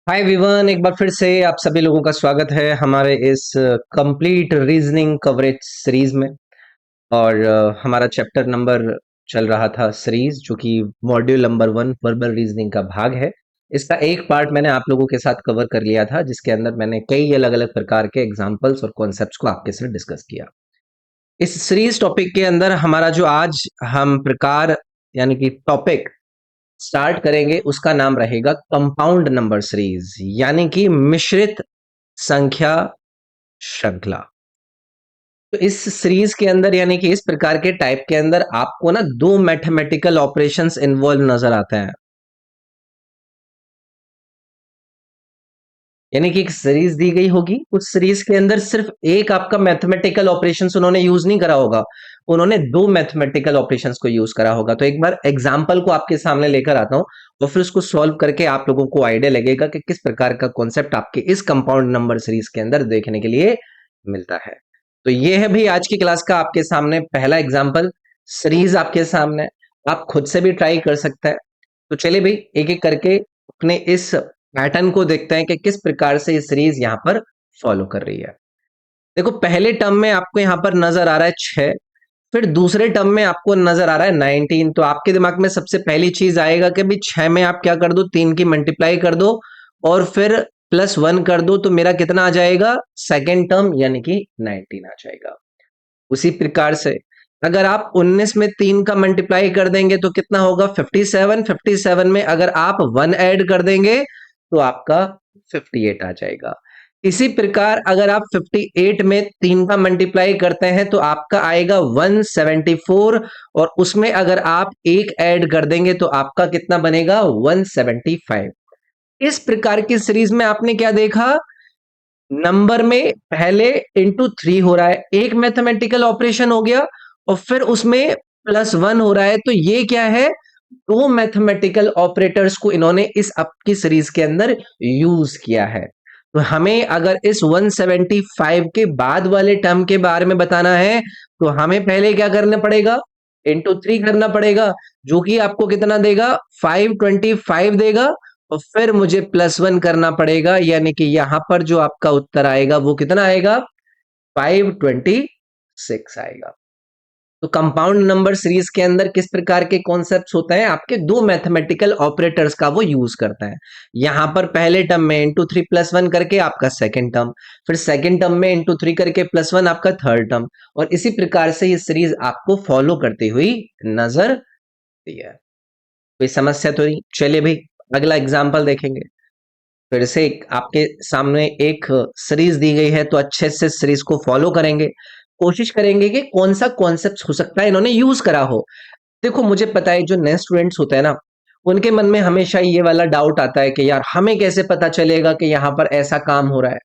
हाय Vivian, एक बार फिर से आप सभी लोगों का स्वागत है हमारे इस कंप्लीट रीजनिंग कवरेज सीरीज में। और हमारा चैप्टर नंबर चल रहा था सीरीज, जो कि मॉड्यूल नंबर 1 वर्बल रीजनिंग का भाग है। इसका एक पार्ट मैंने आप लोगों के साथ कवर कर लिया था, जिसके अंदर मैंने कई अलग अलग प्रकार के एग्जाम्पल्स और कॉन्सेप्ट्स को आपके साथ डिस्कस किया। इस सीरीज टॉपिक के अंदर हमारा जो आज हम प्रकार यानी कि टॉपिक स्टार्ट करेंगे, उसका नाम रहेगा कंपाउंड नंबर सीरीज, यानी कि मिश्रित संख्या श्रृंखला। तो इस सीरीज के अंदर यानी कि इस प्रकार के टाइप के अंदर आपको ना दो मैथमेटिकल ऑपरेशंस इन्वॉल्व नजर आते हैं। यानी कि एक सीरीज दी गई होगी, उस सीरीज के अंदर सिर्फ एक आपका मैथमेटिकल ऑपरेशंस उन्होंने यूज नहीं करा होगा, उन्होंने दो मैथमेटिकल ऑपरेशंस को यूज करा होगा। तो एक बार एग्जांपल को आपके सामने लेकर आता हूं और फिर उसको सॉल्व करके आप लोगों को आइडिया लगेगा कि किस प्रकार का कॉन्सेप्ट आपके इस कंपाउंड नंबर सीरीज के अंदर देखने के लिए मिलता है। तो ये है भाई आज की क्लास का आपके सामने पहला एग्जाम्पल। सीरीज आपके सामने, आप खुद से भी ट्राई कर सकते हैं। तो चलिए भाई एक एक करके अपने इस पैटर्न को देखते हैं कि किस प्रकार से ये सीरीज यहाँ पर फॉलो कर रही है। देखो, पहले टर्म में आपको यहाँ पर नजर आ रहा है 6, फिर दूसरे टर्म में आपको नजर आ रहा है 19। तो आपके दिमाग में सबसे पहली चीज आएगा कि भाई 6 में आप क्या कर दो, 3 की मल्टीप्लाई कर दो और फिर +1 कर दो, तो मेरा कितना आ जाएगा, सेकेंड टर्म यानी कि 19 आ जाएगा। उसी प्रकार से अगर आप 19 में 3 का मल्टीप्लाई कर देंगे तो कितना होगा, 57। 57 में अगर आप 1 ऐड कर देंगे तो आपका 58 आ जाएगा। इसी प्रकार अगर आप 58 में 3 का मल्टीप्लाई करते हैं तो आपका आएगा 174, और उसमें अगर आप एक ऐड कर देंगे तो आपका कितना बनेगा, 175। इस प्रकार की सीरीज में आपने क्या देखा, नंबर में पहले इंटू 3 हो रहा है, एक मैथमेटिकल ऑपरेशन हो गया, और फिर उसमें +1 हो रहा है। तो ये क्या है, दो मैथमेटिकल ऑपरेटर्स को इन्होंने इस आपकी सीरीज के अंदर यूज किया है। तो हमें अगर इस 175 के बाद वाले टर्म के बारे में बताना है तो हमें पहले क्या करना पड़ेगा, इंटू 3 करना पड़ेगा, जो कि आपको कितना देगा, 525 देगा। और फिर मुझे +1 करना पड़ेगा, यानी कि यहां पर जो आपका उत्तर आएगा वो कितना आएगा, 526 आएगा। तो कंपाउंड नंबर सीरीज के अंदर किस प्रकार के कॉन्सेप्ट्स होते हैं, आपके दो मैथमेटिकल ऑपरेटर्स का वो यूज करता है। यहां पर पहले टर्म में इंटू 3 +1 करके आपका सेकंड टर्म, फिर सेकंड टर्म में इंटू 3 करके +1 आपका थर्ड टर्म, और इसी प्रकार से ये सीरीज आपको फॉलो करती हुई नजर आती है। कोई समस्या तो नहीं? चलिए भाई अगला एग्जाम्पल देखेंगे। फिर से आपके सामने एक सीरीज दी गई है, तो अच्छे से सीरीज को फॉलो करेंगे, कोशिश करेंगे कि कौन सा कॉन्सेप्ट हो सकता है इन्होंने यूज करा हो। देखो, मुझे पता है जो नए स्टूडेंट्स होते हैं ना, उनके मन में हमेशा ये वाला डाउट आता है कि यार हमें कैसे पता चलेगा कि यहाँ पर ऐसा काम हो रहा है।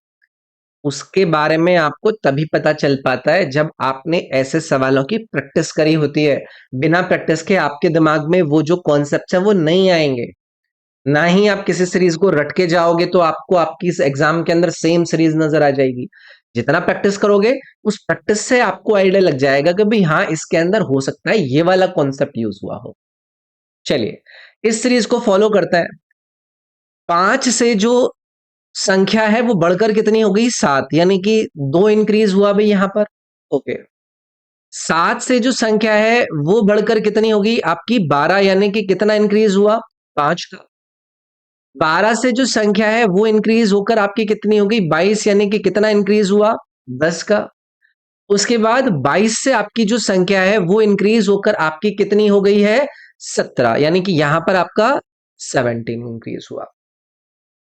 उसके बारे में आपको तभी पता चल पाता है जब आपने ऐसे सवालों की प्रैक्टिस करी होती है। बिना प्रैक्टिस के आपके दिमाग में वो जो कॉन्सेप्ट है वो नहीं आएंगे। ना ही आप किसी सीरीज को रट के जाओगे तो आपको आपकी इस एग्जाम के अंदर सेम सीरीज नजर आ जाएगी। जितना प्रैक्टिस करोगे, उस प्रैक्टिस से आपको आइडिया लग जाएगा कि भाई हाँ, इसके अंदर हो सकता है ये वाला कॉन्सेप्ट यूज हुआ हो। चलिए इस सीरीज को फॉलो करता है। 5 से जो संख्या है वो बढ़कर कितनी हो गई, 7, यानी कि 2 इंक्रीज हुआ भाई यहां पर। ओके, 7 से जो संख्या है वो बढ़कर कितनी होगी आपकी, 12, यानी कि कितना इंक्रीज हुआ, 5 का। 12 से जो संख्या है वो इंक्रीज होकर आपकी कितनी होगी, 22, यानी कि कितना इंक्रीज हुआ, 10 का। उसके बाद 22 से आपकी जो संख्या है वो इंक्रीज होकर आपकी कितनी हो गई है, 17, यानी कि यहां पर आपका 17 इंक्रीज हुआ।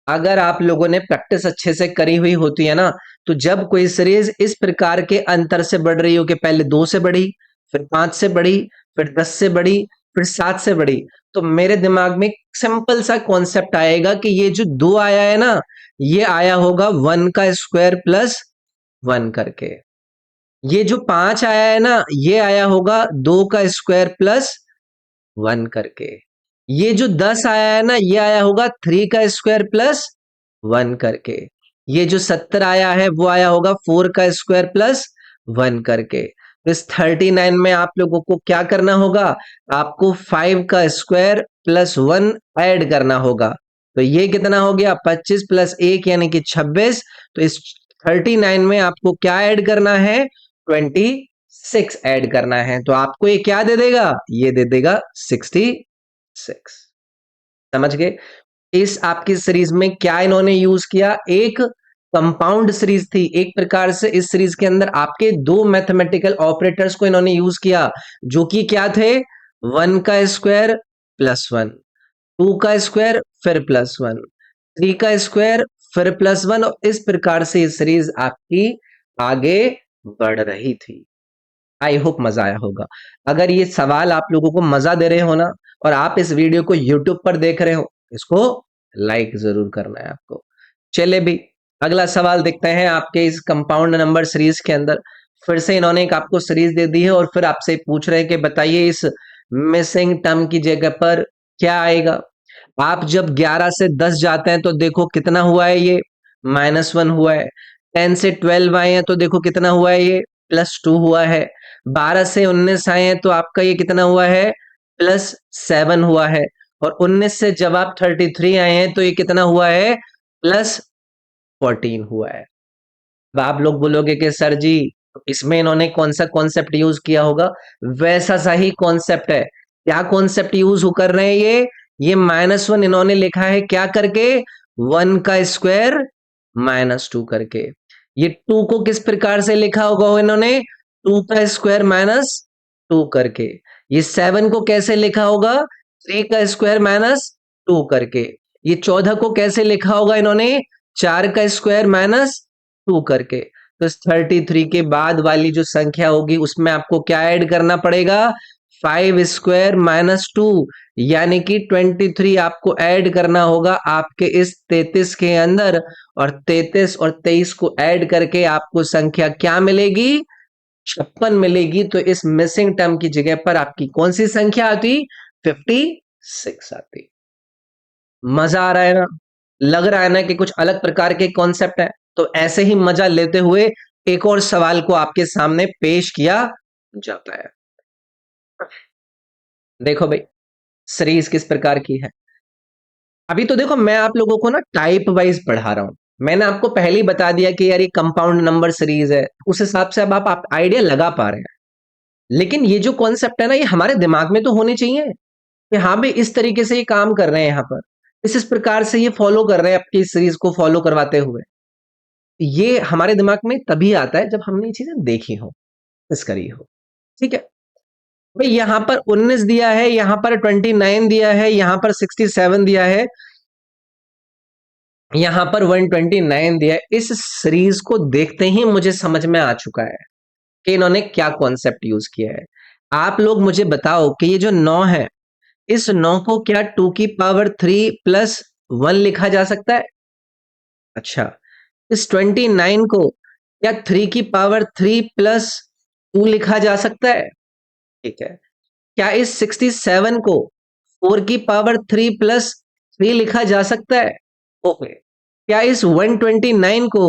अगर आप लोगों ने प्रैक्टिस अच्छे से करी हुई होती है ना, तो जब कोई सीरीज इस प्रकार के अंतर से बढ़ रही हो कि पहले 2 से बढ़ी, फिर 5 से बढ़ी, फिर 10 से बढ़ी, फिर 7 से बढ़ी, तो मेरे दिमाग में सिंपल सा कॉन्सेप्ट आएगा कि ये जो 2 आया है ना, ये आया होगा 1 का स्क्वायर प्लस 1 करके। ये जो 5 आया है ना, ये आया होगा 2 का स्क्वायर प्लस 1 करके। ये जो 10 आया है ना, ये आया होगा 3 का स्क्वायर प्लस 1 करके। ये जो 70 आया है वो आया होगा 4 का स्क्वायर प्लस 1 करके। तो इस 39 में आप लोगों को क्या करना होगा, आपको 5 का स्क्वायर प्लस 1 ऐड करना होगा। तो ये कितना हो गया 25 प्लस 1 यानी कि 26। तो इस 39 में आपको क्या ऐड करना है 26 ऐड करना है। तो आपको ये क्या दे देगा, ये दे देगा 66। समझ गए। इस आपकी सीरीज में क्या इन्होंने यूज किया, एक कंपाउंड सीरीज थी। एक प्रकार से इस सीरीज के अंदर आपके दो मैथमेटिकल ऑपरेटर्स को इन्होंने यूज किया, जो कि क्या थे 1 का स्क्वायर प्लस 1, 2 का स्क्वायर फिर प्लस 1, 3 का स्क्वायर फिर प्लस 1। और इस प्रकार से ये सीरीज आपकी आगे बढ़ रही थी। आई होप मजा आया होगा। अगर ये सवाल आप लोगों को मजा दे रहे हो ना, और आप इस वीडियो को यूट्यूब पर देख रहे हो, इसको लाइक जरूर करना है आपको। चलिए भी अगला सवाल देखते हैं आपके इस कंपाउंड नंबर सीरीज के अंदर। फिर से इन्होंने एक आपको सीरीज दे दी है और फिर आपसे पूछ रहे हैं कि बताइए इस मिसिंग टर्म की जगह पर क्या आएगा। आप जब 11 से 10 जाते हैं तो देखो कितना हुआ है, ये -1 हुआ है। 10 से 12 आए हैं तो देखो कितना हुआ है, ये +2 हुआ है। 12 से 19 आए हैं तो आपका ये कितना हुआ है +7 हुआ है। और 19 से जब आप 33 आए हैं तो ये कितना हुआ है +14 हुआ है। अब आप लोग बोलोगे कि सर जी इसमें इन्होंने कौन सा कॉन्सेप्ट यूज किया होगा, वैसा सा ही कॉन्सेप्ट है। क्या कॉन्सेप्ट यूज कर रहे हैं ये -1 इन्होंने लिखा है क्या करके 1 का स्क्वायर -2 करके। ये 2 को किस प्रकार से लिखा होगा इन्होंने 2 का स्क्वायर -2 करके। ये 7 को कैसे लिखा होगा 3 का स्क्वायर -2 करके। ये 14 को कैसे लिखा होगा इन्होंने 4 का स्क्वायर -2 करके। तो इस 33 के बाद वाली जो संख्या होगी उसमें आपको क्या ऐड करना पड़ेगा 5 स्क्वायर -2 यानी कि 23 आपको ऐड करना होगा आपके इस 33 के अंदर। और 33 और 23 को ऐड करके आपको संख्या क्या मिलेगी 56 मिलेगी। तो इस मिसिंग टर्म की जगह पर आपकी कौन सी संख्या आती 56 आती। मजा आ रहा है ना, लग रहा है ना कि कुछ अलग प्रकार के कॉन्सेप्ट है। तो ऐसे ही मजा लेते हुए एक और सवाल को आपके सामने पेश किया जाता है। देखो भाई सीरीज किस प्रकार की है। अभी तो देखो मैं आप लोगों को ना टाइप वाइज पढ़ा रहा हूं। मैंने आपको पहले ही बता दिया कि यार ये कंपाउंड नंबर सीरीज है, उस हिसाब से अब आप आइडिया लगा पा रहे हैं। लेकिन ये जो कॉन्सेप्ट है ना ये हमारे दिमाग में तो होने चाहिए कि हाँ भाई इस तरीके से ये काम कर रहे हैं यहाँ पर, इस प्रकार से ये फॉलो कर रहे हैं आपकी सीरीज को फॉलो करवाते हुए। ये हमारे दिमाग में तभी आता है जब हमने ये चीजें देखी हो, इस करी हो। ठीक है भाई, यहां पर 19 दिया है, यहां पर 29 दिया है, यहां पर 67 दिया है, यहां पर 129 दिया है। इस सीरीज को देखते ही मुझे समझ में आ चुका है कि इन्होंने क्या कॉन्सेप्ट यूज किया है। आप लोग मुझे बताओ कि ये जो 9 है, इस 9 को क्या 2 की पावर 3 प्लस 1 लिखा जा सकता है। अच्छा, इस 29 को क्या 3 की पावर 3 प्लस 2 लिखा जा सकता है। ठीक है, क्या इस 67 को 4 की पावर 3 प्लस 3 लिखा जा सकता है। ओके, क्या इस 129 को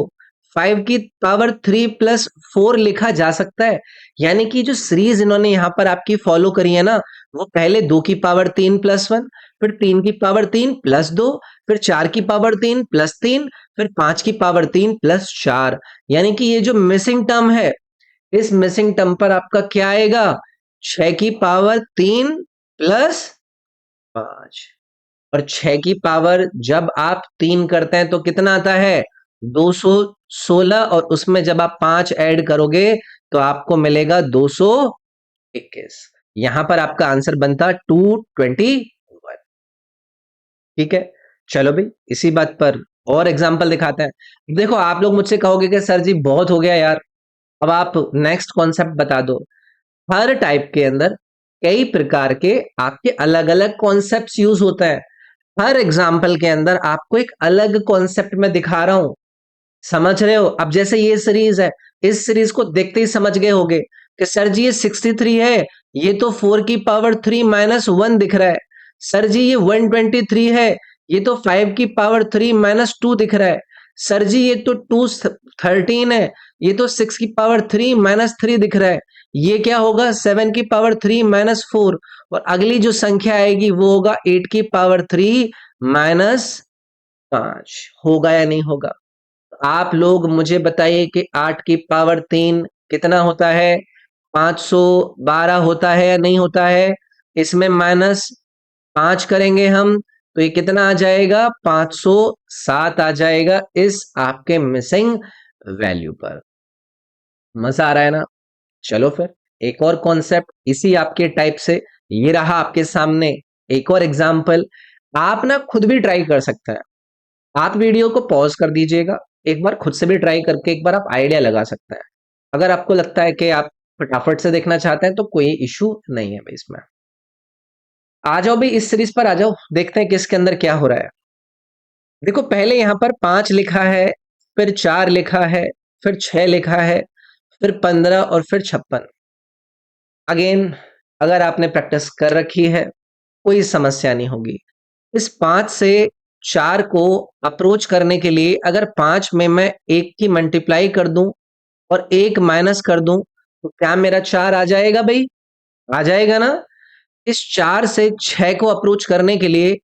5 की पावर 3 प्लस 4 लिखा जा सकता है। यानी कि जो सीरीज इन्होंने यहां पर आपकी फॉलो करी है ना, वो पहले 2 की पावर 3 प्लस 1, फिर 3 की पावर 3 प्लस 2, फिर 4 की पावर 3 प्लस 3, फिर 5 की पावर 3 प्लस 4। यानी कि ये जो मिसिंग टर्म है, इस मिसिंग टर्म पर आपका क्या आएगा 6 की पावर 3 प्लस 5। और 6 की पावर जब आप 3 करते हैं तो कितना आता है 216। और उसमें जब आप 5 ऐड करोगे तो आपको मिलेगा 221। यहां पर आपका आंसर बनता 221। ठीक है, चलो भाई इसी बात पर और एग्जांपल दिखाते हैं। देखो आप लोग मुझसे कहोगे कि सर जी बहुत हो गया यार, अब आप नेक्स्ट कॉन्सेप्ट बता दो। हर टाइप के अंदर कई प्रकार के आपके अलग अलग कॉन्सेप्ट्स यूज होते हैं। हर एग्जाम्पल के अंदर आपको एक अलग कॉन्सेप्ट में दिखा रहा हूं, समझ रहे हो। अब जैसे ये सीरीज है, इस सीरीज को देखते ही समझ गए होगे कि सर जी ये 63 है, ये तो 4 की पावर 3 माइनस 1 दिख रहा है। सर जी ये 123 है, ये तो 5 की पावर 3 माइनस 2 दिख रहा है। सर जी ये तो 213 है, ये तो 6 की पावर 3 माइनस 3 दिख रहा है। ये क्या होगा 7 की पावर 3 माइनस 4। और अगली जो संख्या आएगी वो होगा 8 की पावर 3 माइनस 5 होगा या नहीं होगा? आप लोग मुझे बताइए कि 8 की पावर 3 कितना होता है? 512 होता है या नहीं होता है? इसमें माइनस 5 करेंगे हम तो ये कितना आ जाएगा? 507 आ जाएगा इस आपके मिसिंग वैल्यू पर। मजा आ रहा है ना? चलो फिर एक और कॉन्सेप्ट इसी आपके टाइप से, ये रहा आपके सामने एक और एग्जाम्पल। आप ना खुद भी ट्राई कर सकते हैं। आप वीडियो को पॉज कर दीजिएगा, एक बार खुद से भी ट्राई करके एक बार आप आइडिया लगा सकते हैं। अगर आपको लगता है कि आप फटाफट से देखना चाहते हैं तो कोई इशू नहीं है भाई इसमें। आ जाओ भाई इस सीरीज पर आ जाओ, देखते हैं कि इसके अंदर क्या हो रहा है। देखो पहले यहाँ पर 5 लिखा है, फिर 4 लिखा है, फिर 6 लिखा है, फिर 15 और फिर 56। अगेन अगर आपने प्रैक्टिस कर रखी है कोई समस्या नहीं होगी। इस 5 से 4 को अप्रोच करने के लिए अगर 5 में मैं 1 की मल्टीप्लाई कर दूं और 1 माइनस कर दूं तो क्या मेरा 4 आ जाएगा भाई? आ जाएगा ना? इस 4 से 6 को अप्रोच करने के लिए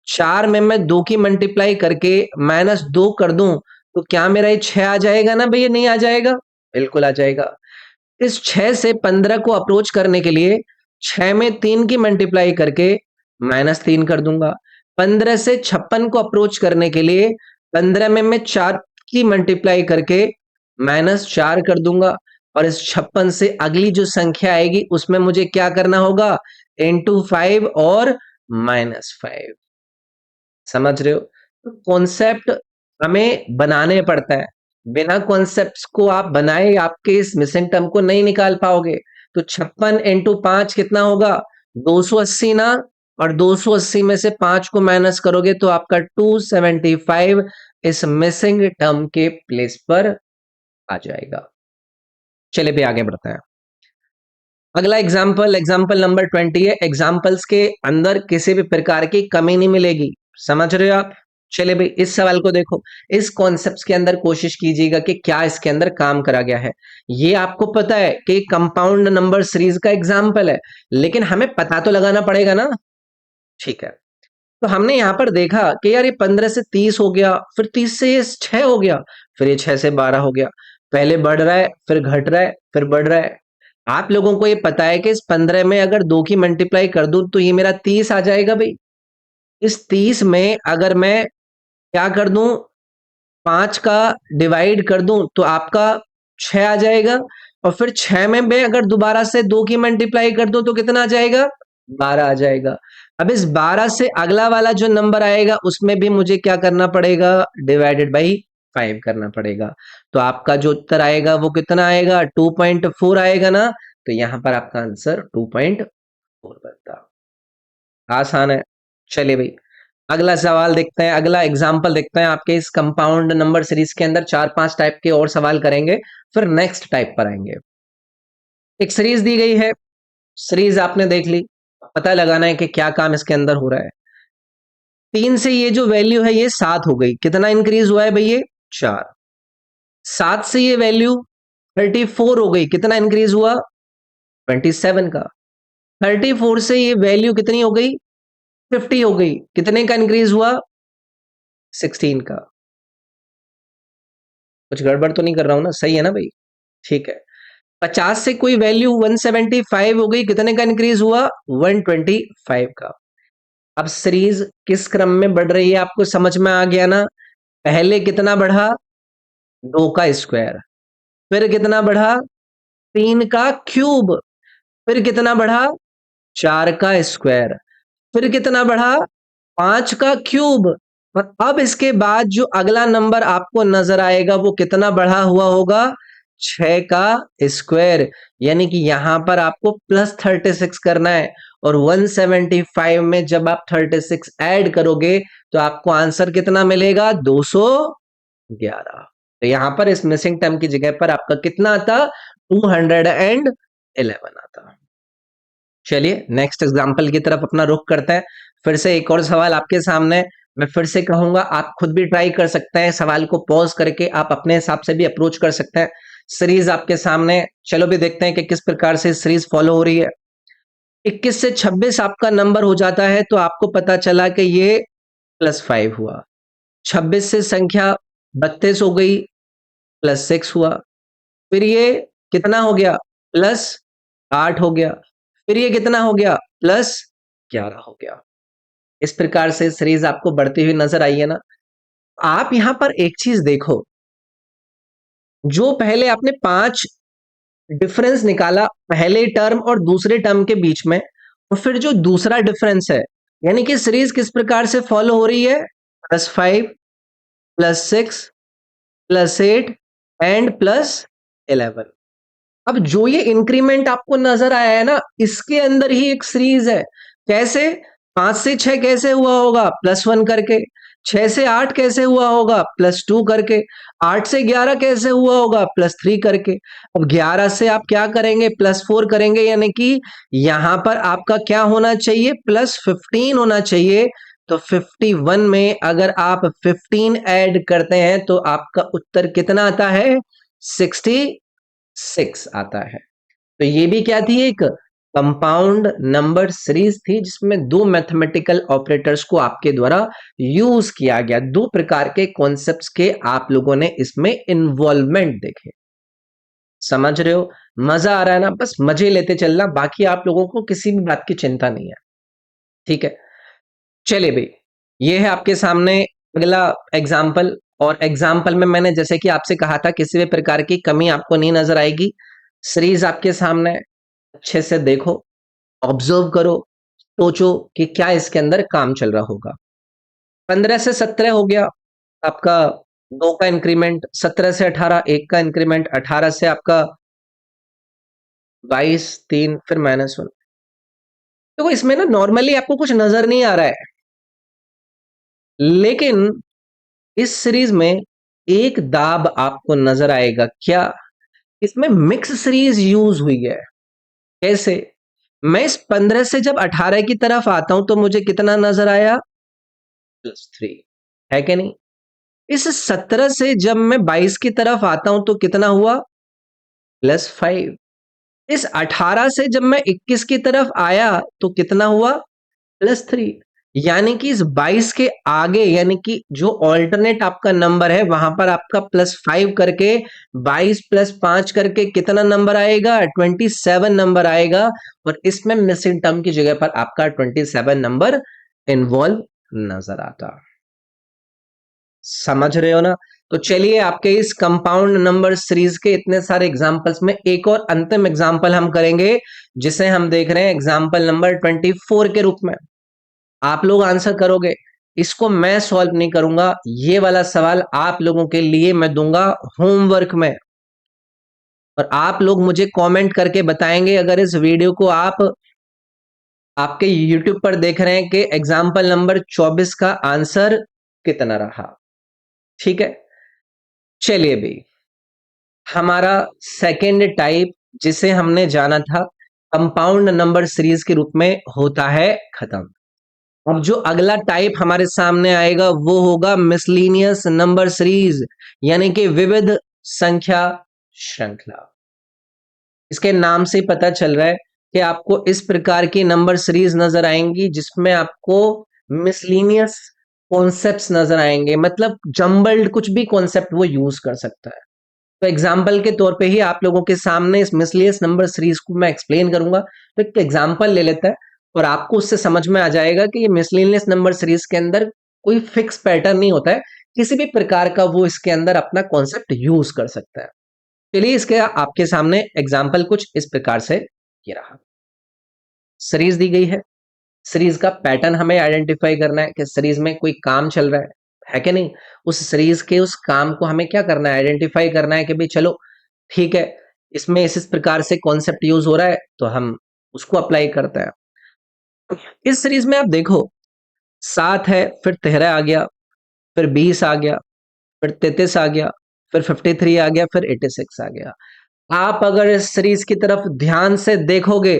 4 में मैं 2 की मल्टीप्लाई करके माइनस 2 कर दूं तो क्या मेरा ये 6 आ जाएगा ना भैया? नहीं आ जाएगा? बिल्कुल आ जाएगा। इस 6 से 15 को अप्रोच करने के लिए 6 में 3 की मल्टीप्लाई करके माइनस 3 कर दूंगा। 15 से 56 को अप्रोच करने के लिए 15 में मैं 4 की मल्टीप्लाई करके माइनस 4 कर दूंगा और इस 56 से अगली जो संख्या आएगी उसमें मुझे क्या करना होगा? इंटू 5 और माइनस 5। समझ रहे हो? तो कॉन्सेप्ट हमें बनाने पड़ता है। बिना कॉन्सेप्ट्स को आप बनाए आपके इस मिसिंग टर्म को नहीं निकाल पाओगे। तो 56 इंटू 5 कितना होगा? 280 ना? और 280 में से 5 को माइनस करोगे तो आपका 275 इस मिसिंग टर्म के प्लेस पर आ जाएगा। चलिए भी आगे बढ़ते हैं। अगला एग्जाम्पल एग्जाम्पल नंबर 20 है। एग्जाम्पल्स के अंदर किसी भी प्रकार की कमी नहीं मिलेगी। समझ रहे हो आप? चलिए भाई इस सवाल को देखो। इस कॉन्सेप्ट के अंदर कोशिश कीजिएगा कि क्या इसके अंदर काम करा गया है। ये आपको पता है कि कंपाउंड नंबर सीरीज का एग्जाम्पल है, लेकिन हमें पता तो लगाना पड़ेगा ना। ठीक है, तो हमने यहाँ पर देखा कि यार ये 15 से 30 हो गया, फिर 30 से ये 6 हो गया, फिर ये 6 से 12 हो गया। पहले बढ़ रहा है, फिर घट रहा है, फिर बढ़ रहा है। आप लोगों को ये पता है कि इस 15 में अगर 2 की मल्टीप्लाई कर दूं तो ये मेरा 30 आ जाएगा भाई। इस 30 में अगर मैं क्या कर दूं? 5 का डिवाइड कर दूं तो आपका 6 आ जाएगा। और फिर 6 में मैं अगर दोबारा से 2 की मल्टीप्लाई कर दूं तो कितना आ जाएगा? 12 आ जाएगा। अब इस 12 से अगला वाला जो नंबर आएगा उसमें भी मुझे क्या करना पड़ेगा? डिवाइडेड बाई 5 करना पड़ेगा। तो आपका जो उत्तर आएगा वो कितना आएगा? 2.4 आएगा ना? तो यहां पर आपका आंसर 2.4 बनता। आसान है। चलिए भाई अगला सवाल देखते हैं, अगला एग्जाम्पल देखते हैं। आपके इस कंपाउंड नंबर सीरीज के अंदर 4-5 टाइप के और सवाल करेंगे, फिर नेक्स्ट टाइप पर आएंगे। एक सीरीज दी गई है, सीरीज आपने देख ली, पता लगाना है कि क्या काम इसके अंदर हो रहा है। 3 से ये जो वैल्यू है ये 7 हो गई, कितना इंक्रीज हुआ है भाई? ये 4। 7 से ये वैल्यू 34 हो गई, कितना इंक्रीज हुआ? 27 का। 34 से ये वैल्यू कितनी हो गई? 50 हो गई, कितने का इंक्रीज हुआ? 16 का। कुछ गड़बड़ तो नहीं कर रहा हूं ना? सही है ना भाई? ठीक है। 50 से कोई वैल्यू 175 हो गई, कितने का इंक्रीज हुआ? 125 का। अब सीरीज किस क्रम में बढ़ रही है आपको समझ में आ गया ना? पहले कितना बढ़ा? 2 का स्क्वायर, फिर कितना बढ़ा? 3 का क्यूब, फिर कितना बढ़ा? 4 का स्क्वायर, फिर कितना बढ़ा? 5 का क्यूब। और अब इसके बाद जो अगला नंबर आपको नजर आएगा वो कितना बढ़ा हुआ होगा? 6 का स्क्वायर। यानी कि यहां पर आपको प्लस 36 करना है और 175 में जब आप 36 ऐड करोगे तो आपको आंसर कितना मिलेगा? 211। तो यहां पर इस मिसिंग टर्म की जगह पर आपका कितना आता? 211 आता। चलिए नेक्स्ट एग्जाम्पल की तरफ अपना रुख करते हैं। फिर से एक और सवाल आपके सामने। मैं फिर से कहूंगा आप खुद भी ट्राई कर सकते हैं, सवाल को पॉज करके आप अपने हिसाब से भी अप्रोच कर सकते हैं। सीरीज आपके सामने, चलो भी देखते हैं कि किस प्रकार से सीरीज फॉलो हो रही है। 21 से 26 आपका नंबर हो जाता है तो आपको पता चला कि ये +5 हुआ। 26 से संख्या 32 हो गई, प्लस 6 हुआ। फिर ये कितना हो गया, प्लस 8 हो गया। फिर ये कितना हो गया, प्लस 11 हो गया। इस प्रकार से सीरीज आपको बढ़ती हुई नजर आई है ना। आप यहां पर एक चीज देखो, जो पहले आपने 5 डिफरेंस निकाला पहले टर्म और दूसरे टर्म के बीच में, और फिर जो दूसरा डिफरेंस है, यानी कि सीरीज किस प्रकार से फॉलो हो रही है, +5 +6 +8 एंड +11। अब जो ये इंक्रीमेंट आपको नजर आया है ना, इसके अंदर ही एक सीरीज है। कैसे, 5 से 6 कैसे हुआ होगा, +1 करके। 6 से 8 कैसे हुआ होगा, +2 करके। 8 से 11 कैसे हुआ होगा, +3 करके। अब 11 से आप क्या करेंगे, +4 करेंगे, यानी कि यहां पर आपका क्या होना चाहिए, +15 होना चाहिए। तो 51 में अगर आप 15 ऐड करते हैं तो आपका उत्तर कितना आता है, 66 आता है। तो ये भी क्या थी, एक कंपाउंड नंबर सीरीज थी, जिसमें दो मैथमेटिकल ऑपरेटर्स को आपके द्वारा यूज किया गया। दो प्रकार के कॉन्सेप्ट्स के आप लोगों ने इसमें इन्वॉल्वमेंट देखे। समझ रहे हो, मजा आ रहा है ना, बस मजे लेते चलना, बाकी आप लोगों को किसी भी बात की चिंता नहीं है। ठीक है, चलिए भाई, ये है आपके सामने अगला एग्जाम्पल। और एग्जाम्पल में मैंने जैसे कि आपसे कहा था, किसी भी प्रकार की कमी आपको नहीं नजर आएगी। सीरीज आपके सामने, अच्छे से देखो, ऑब्जर्व करो, सोचो कि क्या इसके अंदर काम चल रहा होगा। 15 से 17 हो गया आपका, 2 का इंक्रीमेंट। 17 से 18 1 का इंक्रीमेंट। 18 से आपका 22 3 फिर -1। तो इसमें ना नॉर्मली आपको कुछ नजर नहीं आ रहा है, लेकिन इस सीरीज में एक दाब आपको नजर आएगा। क्या, इसमें मिक्स सीरीज यूज हुई है। कैसे, मैं इस 15 से जब 18 की तरफ आता हूं तो मुझे कितना नजर आया, +3, है कि नहीं। इस 17 से जब मैं 22 की तरफ आता हूं तो कितना हुआ, +5। इस 18 से जब मैं 21 की तरफ आया तो कितना हुआ, +3। यानी कि इस 22 के आगे, यानी कि जो ऑल्टरनेट आपका नंबर है वहां पर आपका +5 करके 22 +5 करके कितना नंबर आएगा, 27 नंबर आएगा। और इसमें मिसिंग टर्म की जगह पर आपका 27 नंबर इन्वॉल्व नजर आता। समझ रहे हो ना। तो चलिए, आपके इस कंपाउंड नंबर सीरीज के इतने सारे एग्जांपल्स में एक और अंतिम एग्जांपल हम करेंगे, जिसे हम देख रहे हैं एग्जांपल नंबर 24 के रूप में। आप लोग आंसर करोगे, इसको मैं सॉल्व नहीं करूंगा, ये वाला सवाल आप लोगों के लिए मैं दूंगा होमवर्क में। और आप लोग मुझे कमेंट करके बताएंगे, अगर इस वीडियो को आप आपके YouTube पर देख रहे हैं, कि एग्जाम्पल नंबर 24 का आंसर कितना रहा। ठीक है, चलिए भाई, हमारा सेकेंड टाइप, जिसे हमने जाना था कंपाउंड नंबर सीरीज के रूप में, होता है खत्म। अब जो अगला टाइप हमारे सामने आएगा वो होगा मिसलिनियस नंबर सीरीज, यानी कि विविध संख्या श्रृंखला। इसके नाम से पता चल रहा है कि आपको इस प्रकार की नंबर सीरीज नजर आएंगी, जिसमें आपको मिसलिनियस कॉन्सेप्ट्स नजर आएंगे, मतलब जम्बल्ड कुछ भी कॉन्सेप्ट वो यूज कर सकता है। तो एग्जाम्पल के तौर पे ही आप लोगों के सामने इस मिसलिनियस नंबर सीरीज को मैं एक्सप्लेन करूंगा। तो एक एग्जाम्पल ले लेता है, और आपको उससे समझ में आ जाएगा कि ये मिसलिनियस नंबर सीरीज के अंदर कोई फिक्स पैटर्न नहीं होता है, किसी भी प्रकार का वो इसके अंदर अपना कॉन्सेप्ट यूज कर सकता है। चलिए, इसके आपके सामने एग्जाम्पल कुछ इस प्रकार से ये रहा। सीरीज दी गई है, सीरीज का पैटर्न हमें आइडेंटिफाई करना है कि सीरीज में कोई काम चल रहा है कि नहीं। उस सीरीज के उस काम को हमें क्या करना है, आइडेंटिफाई करना है कि भाई चलो ठीक है, इसमें इस प्रकार से कॉन्सेप्ट यूज हो रहा है तो हम उसको अप्लाई करते हैं। इस सीरीज में आप देखो, 7 है, फिर 13 आ गया, फिर 20 आ गया, फिर 33 आ गया, फिर 53 आ गया, फिर 86 आ गया। आप अगर इस सीरीज की तरफ ध्यान से देखोगे,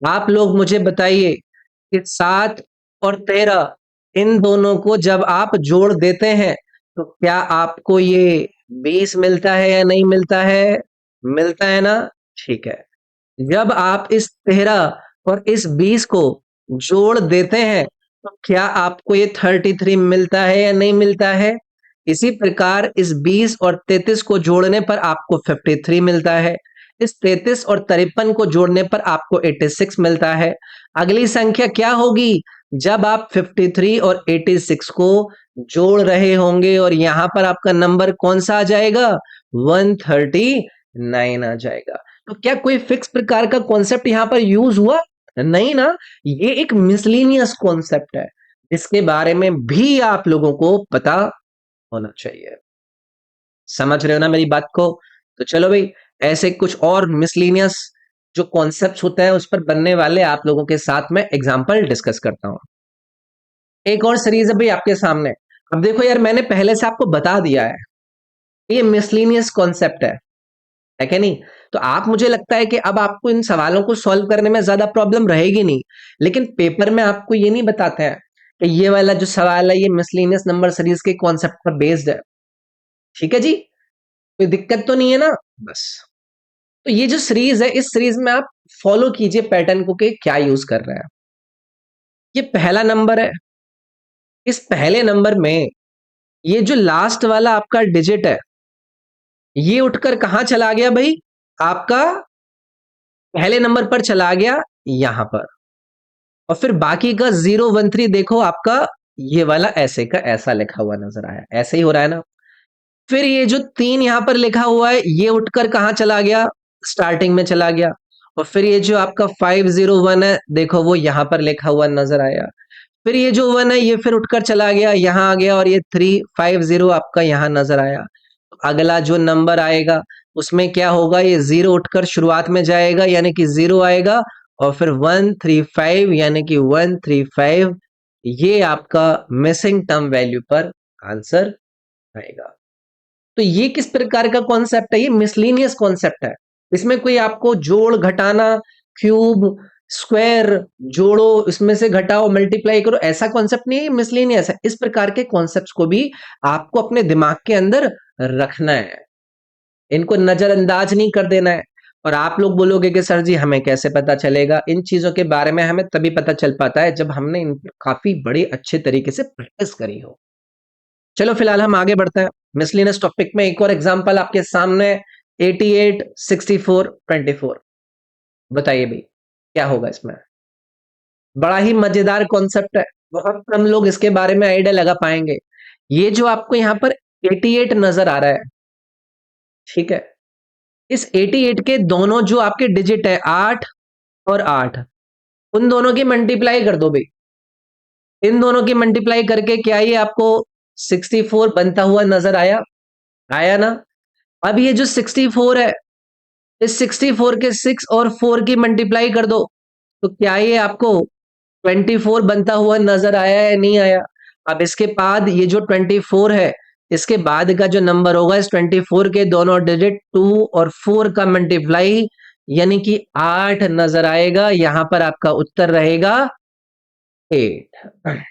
आप लोग मुझे बताइए कि 7 और 13, इन दोनों को जब आप जोड़ देते हैं तो क्या आपको ये 20 मिलता है या नहीं मिलता है, मिलता है ना। ठीक है, जब आप इस 13 और इस 20 को जोड़ देते हैं तो क्या आपको ये 33 मिलता है या नहीं मिलता है, इसी प्रकार इस 20 और 33 को जोड़ने पर आपको 53 मिलता है। इस 33 और 53 को जोड़ने पर आपको 86 मिलता है। अगली संख्या क्या होगी? जब आप 53 और 86 को जोड़ रहे होंगे और यहां पर आपका नंबर कौन सा आ जाएगा? 139 आ जाएगा। तो क्या कोई फिक्स प्रकार का कॉन्सेप्ट यहां पर यूज हुआ? नहीं ना, ये एक मिसलेनियस कॉन्सेप्ट है, इसके बारे में भी आप लोगों को पता होना चाहिए। समझ रहे हो ना मेरी बात को? तो चलो भाई, ऐसे कुछ और मिसलेनियस जो कॉन्सेप्ट्स होते हैं उस पर बनने वाले आप लोगों के साथ मैं एग्जांपल डिस्कस करता हूं। एक और सीरीज है भाई आपके सामने। अब देखो यार, मैंने पहले से आपको बता दिया है ये मिसलेनियस कॉन्सेप्ट है क्या नहीं? तो आप, मुझे लगता है कि अब आपको इन सवालों को सॉल्व करने में ज्यादा प्रॉब्लम रहेगी नहीं। लेकिन पेपर में आपको ये नहीं बताते हैं कि ये वाला जो सवाल है ये मिसलेनियस नंबर सीरीज के कॉन्सेप्ट पर बेस्ड है। ठीक है जी, कोई दिक्कत तो नहीं है ना? बस। तो ये जो सीरीज है, इस सीरीज में आप फॉलो कीजिए पैटर्न को कि क्या यूज कर रहे हैं। ये पहला नंबर है। इस पहले नंबर में ये जो लास्ट वाला आपका डिजिट है, ये उठकर कहां चला गया भाई? आपका पहले नंबर पर चला गया, यहां पर। और फिर बाकी का 013 देखो आपका ये वाला ऐसे का ऐसा लिखा हुआ नजर आया। ऐसे ही हो रहा है ना? फिर ये जो 3 यहां पर लिखा हुआ है ये उठकर कहां चला गया? स्टार्टिंग में चला गया। और फिर ये जो आपका 501 है देखो वो यहां पर लिखा हुआ नजर आया। फिर ये जो 1 है ये फिर उठकर चला गया, यहां आ गया, और ये 350 आपका यहां नजर आया। अगला जो नंबर आएगा उसमें क्या होगा? ये 0 उठकर शुरुआत में जाएगा यानी कि 0 आएगा, और फिर 135 यानी कि 135 ये आपका मिसिंग टर्म वैल्यू पर आंसर आएगा। तो ये किस प्रकार का कॉन्सेप्ट है? ये मिसलेनियस कॉन्सेप्ट है। इसमें कोई आपको जोड़ घटाना, क्यूब, स्क्वायर, जोड़ो, इसमें से घटाओ, मल्टीप्लाई करो, ऐसा कॉन्सेप्ट नहीं है। मिसलेनियस है। इस प्रकार के कॉन्सेप्ट्स को भी आपको अपने दिमाग के अंदर रखना है, इनको नजरअंदाज नहीं कर देना है। और आप लोग बोलोगे कि सर जी हमें कैसे पता चलेगा? इन चीजों के बारे में हमें तभी पता चल पाता है जब हमने इन पर काफी बड़ी अच्छे तरीके से प्रैक्टिस करी हो। चलो फिलहाल हम आगे बढ़ते हैं। मिसलिनियस टॉपिक में एक और एग्जांपल आपके सामने, 88 64 24। बताइए भाई क्या होगा इसमें? बड़ा ही मजेदार कॉन्सेप्ट है, बहुत कम लोग इसके बारे में आइडिया लगा पाएंगे। ये जो आपको यहाँ पर 88 नजर आ रहा है, ठीक है, इस 88 के दोनों जो आपके डिजिट है 8 और 8, उन दोनों की मल्टीप्लाई कर दो भाई। इन दोनों की मल्टीप्लाई करके क्या ये आपको 64 बनता हुआ नजर आया? आया ना? अब ये जो 64 है, इस 64 के 6 और 4 की मल्टीप्लाई कर दो, तो क्या ये आपको 24 बनता हुआ नजर आया है? नहीं आया। अब इसके बाद ये जो 24 है, इसके बाद का जो नंबर होगा इस 24 के दोनों डिजिट 2 और 4 का मल्टीप्लाई यानी कि 8 नजर आएगा। यहां पर आपका उत्तर रहेगा 8।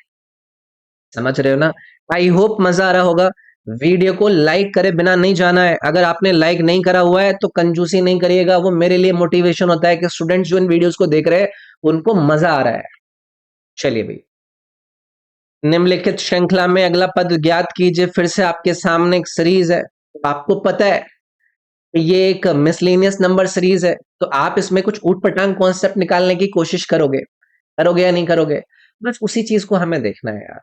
समझ रहे हो ना? आई होप मजा आ रहा होगा। वीडियो को लाइक करे बिना नहीं जाना है। अगर आपने लाइक नहीं करा हुआ है तो कंजूसी नहीं करिएगा, वो मेरे लिए मोटिवेशन होता है कि स्टूडेंट्स जो इन वीडियोस को देख रहे हैं उनको मजा आ रहा है। चलिए भाई, निम्नलिखित श्रृंखला में अगला पद ज्ञात कीजिए। फिर से आपके सामने एक सीरीज है, आपको पता है ये एक मिसलेनियस नंबर सीरीज है, तो आप इसमें कुछ ऊट पटांग कॉन्सेप्ट निकालने की कोशिश करोगे, करोगे या नहीं करोगे? बस उसी चीज को हमें देखना है यार।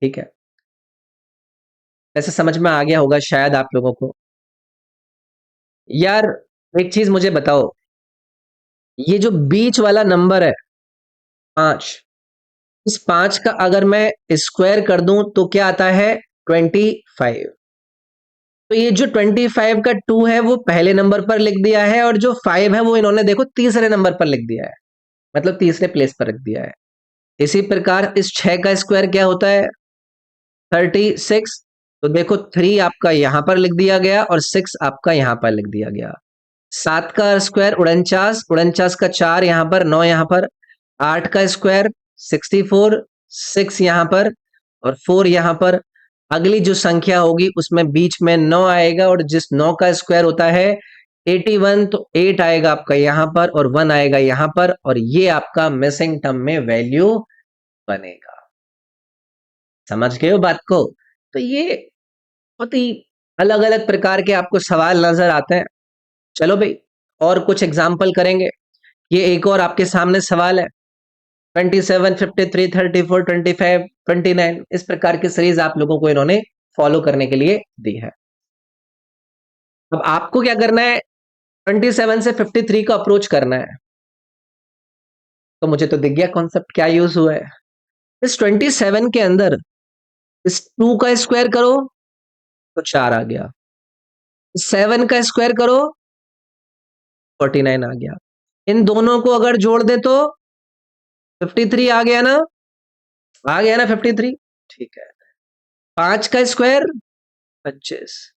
ठीक है, ऐसे समझ में आ गया होगा शायद आप लोगों को। यार एक चीज मुझे बताओ, ये जो बीच वाला नंबर है 5, इस 5 का अगर मैं स्क्वायर कर दूं तो क्या आता है? 25। तो ये जो 25 का 2 है वो पहले नंबर पर लिख दिया है, और जो 5 है वो इन्होंने देखो तीसरे नंबर पर लिख दिया है, मतलब तीसरे प्लेस पर रख दिया है। इसी प्रकार इस 6 का स्क्वायर क्या होता है? 36। तो देखो 3 आपका यहां पर लिख दिया गया और 6 आपका यहां पर लिख दिया गया। 7 का स्क्वायर 49, 49 का 4 यहां पर, 9 यहां पर। 8 का स्क्वायर 64, 6 यहां पर और 4 यहां पर। अगली जो संख्या होगी उसमें बीच में 9 आएगा, और जिस 9 का स्क्वायर होता है 81, तो 8 आएगा आपका यहां पर और 1 आएगा यहां पर, और ये आपका मिसिंग टर्म में वैल्यू बनेगा। समझ गए हो बात को? तो ये बहुत ही अलग अलग प्रकार के आपको सवाल नजर आते हैं। चलो भाई, और कुछ एग्जाम्पल करेंगे। ये एक और आपके सामने सवाल है, 27, 53, 34, 25, 29, इस प्रकार की सीरीज आप लोगों को इन्होंने फॉलो करने के लिए दी है। अब आपको क्या करना है, 27 से 53 को अप्रोच करना है। तो मुझे तो दिख गया कॉन्सेप्ट क्या यूज हुआ है। इस 27 के अंदर इस 2 का स्क्वायर करो तो 4 आ गया, 7 का स्क्वायर करो 49 आ गया, इन दोनों को अगर जोड़ दे तो 53 आ गया ना, आ गया ना 53। ठीक है, 5 का स्क्वायर 25,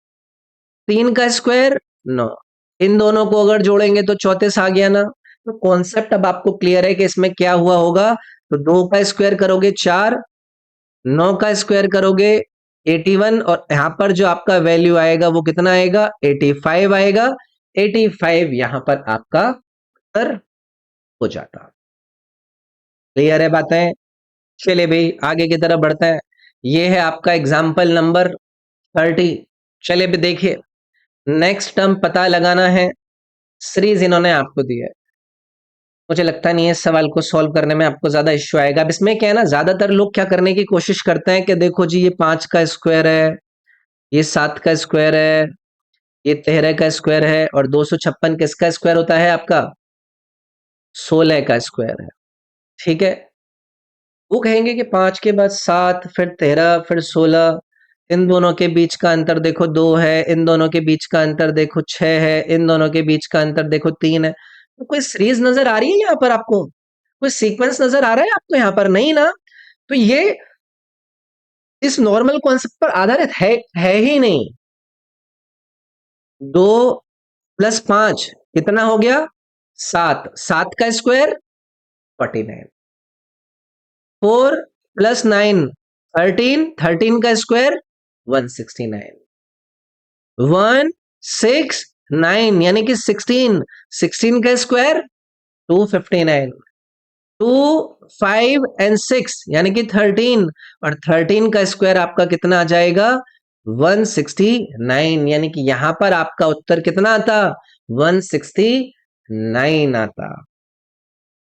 3 का स्क्वायर 9, इन दोनों को अगर जोड़ेंगे तो 34 आ गया ना। तो कॉन्सेप्ट अब आपको क्लियर है कि इसमें क्या हुआ होगा। तो 2 का स्क्वायर करोगे 4, 9 का स्क्वायर करोगे 81, और यहां पर जो आपका वैल्यू आएगा वो कितना आएगा, 85 आएगा। 85 यहां पर आपका उत्तर हो जाता। क्लियर है बातें। चलिए भाई आगे की तरफ बढ़ते हैं। ये है आपका एग्जाम्पल नंबर 30। चलिए भी देखिए, नेक्स्ट टर्म पता लगाना है। सीरीज इन्होंने आपको दी है, मुझे लगता नहीं है इस सवाल को सॉल्व करने में आपको ज्यादा इश्यू आएगा। अब इसमें क्या है ना, ज्यादातर लोग क्या करने की कोशिश करते हैं कि देखो जी ये 5 का स्क्वायर है, ये 7 का स्क्वायर है, ये 13 का स्क्वायर है, और 256 किसका स्क्वायर होता है आपका, 16 का स्क्वायर है। ठीक है, वो कहेंगे कि 5 के बाद 7, फिर 13, फिर 16, इन दोनों के बीच का अंतर देखो 2 है, इन दोनों के बीच का अंतर देखो 6 है, इन दोनों के बीच का अंतर देखो 3 है। तो कोई सीरीज नजर आ रही है यहाँ पर आपको, कोई सीक्वेंस नजर आ रहा है आपको यहाँ पर, नहीं ना। तो ये इस नॉर्मल कॉन्सेप्ट पर आधारित है ही नहीं। 2 प्लस 5 कितना हो गया, 7, 7 का स्क्वायर 49, 4 प्लस 9 13, 13 का स्क्वायर 169, 169 यानी कि 16, 16 का स्क्वायर 259, 2, 5 एंड 6 यानी कि 13, और 13 का स्क्वायर आपका कितना आ जाएगा, 169, यानी कि यहां पर आपका उत्तर कितना आता, 169 आता।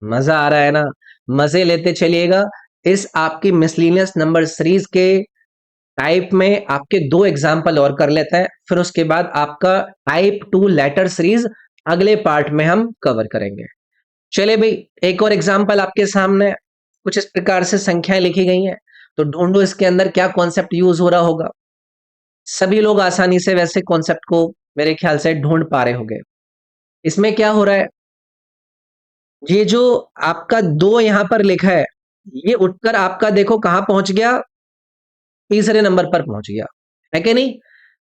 मजा आ रहा है ना, मजे लेते चलिएगा। इस आपकी मिसलिनियस नंबर सीरीज के टाइप में आपके 2 एग्जाम्पल और कर लेते हैं, फिर उसके बाद आपका टाइप 2 लेटर सीरीज अगले पार्ट में हम कवर करेंगे। चलिए भाई, एक और एग्जाम्पल आपके सामने कुछ इस प्रकार से संख्याएं लिखी गई हैं, तो ढूंढो इसके अंदर क्या कॉन्सेप्ट यूज हो रहा होगा। सभी लोग आसानी से वैसे कॉन्सेप्ट को मेरे ख्याल से ढूंढ पा रहे होंगे। इसमें क्या हो रहा है, ये जो आपका 2 यहां पर लिखा है, ये उठकर आपका देखो कहां पहुंच गया, तीसरे नंबर पर पहुंच गया, है कि नहीं।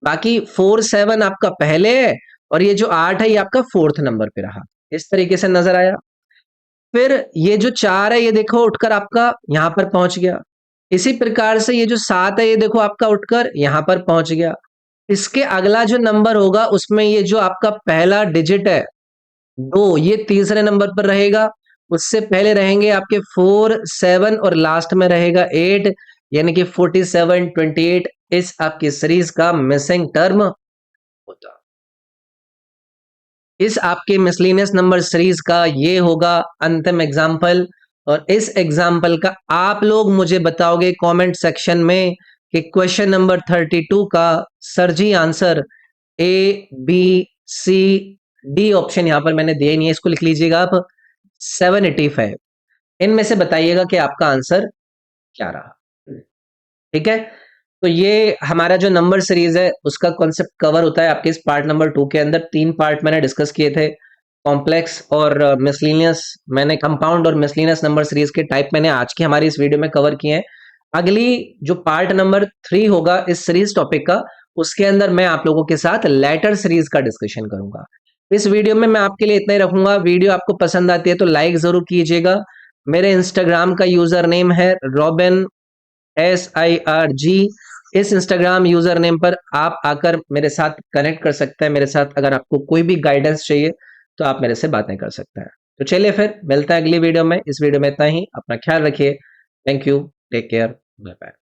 बाकी 4, 7 आपका पहले है, और ये जो 8 है ये आपका 4th नंबर पे रहा। इस तरीके से नजर आया। फिर ये जो 4 है ये देखो उठकर आपका यहां पर पहुंच गया। इसी प्रकार से ये जो 7 है ये देखो आपका उठकर यहां पर पहुंच गया। इसके अगला जो नंबर होगा उसमें ये जो आपका पहला डिजिट है 2, ये तीसरे नंबर पर रहेगा। उससे पहले रहेंगे आपके 4, 7, और लास्ट में रहेगा 8, यानी कि 47, 28 इस आपकी सीरीज का मिसिंग टर्म होता। इस आपके मिसलिनियस नंबर सीरीज का ये होगा अंतिम एग्जाम्पल। और इस एग्जाम्पल का आप लोग मुझे बताओगे कमेंट सेक्शन में कि क्वेश्चन नंबर 32 का sir ji answer A, B, C, D option यहां पर मैंने दिए नहीं है, इसको लिख लीजिएगा आप, 785, इनमें से बताइएगा कि आपका आंसर क्या रहा। ठीक है, तो ये हमारा जो नंबर सीरीज है उसका कॉन्सेप्ट कवर होता है आपके इस पार्ट नंबर 2 के अंदर। 3 पार्ट मैंने डिस्कस किए थे, कॉम्प्लेक्स और मिसलिनियस, मैंने कंपाउंड और मिसलिनियस नंबर सीरीज के टाइप मैंने आज की हमारी इस वीडियो में कवर किए हैं। अगली जो पार्ट नंबर 3 होगा इस सीरीज टॉपिक का, उसके अंदर मैं आप लोगों के साथ लेटर सीरीज का डिस्कशन करूंगा। इस वीडियो में मैं आपके लिए इतना ही रखूंगा। वीडियो आपको पसंद आती है तो लाइक जरूर कीजिएगा। मेरे इंस्टाग्राम का यूजर नेम है रॉबिन SIRG। इस इंस्टाग्राम यूजर नेम पर आप आकर मेरे साथ कनेक्ट कर सकते हैं। मेरे साथ अगर आपको कोई भी गाइडेंस चाहिए तो आप मेरे से बातें कर सकते हैं। तो चलिए फिर मिलते हैं अगली वीडियो में। इस वीडियो में इतना ही, अपना ख्याल रखिए। Thank you, take care, bye bye.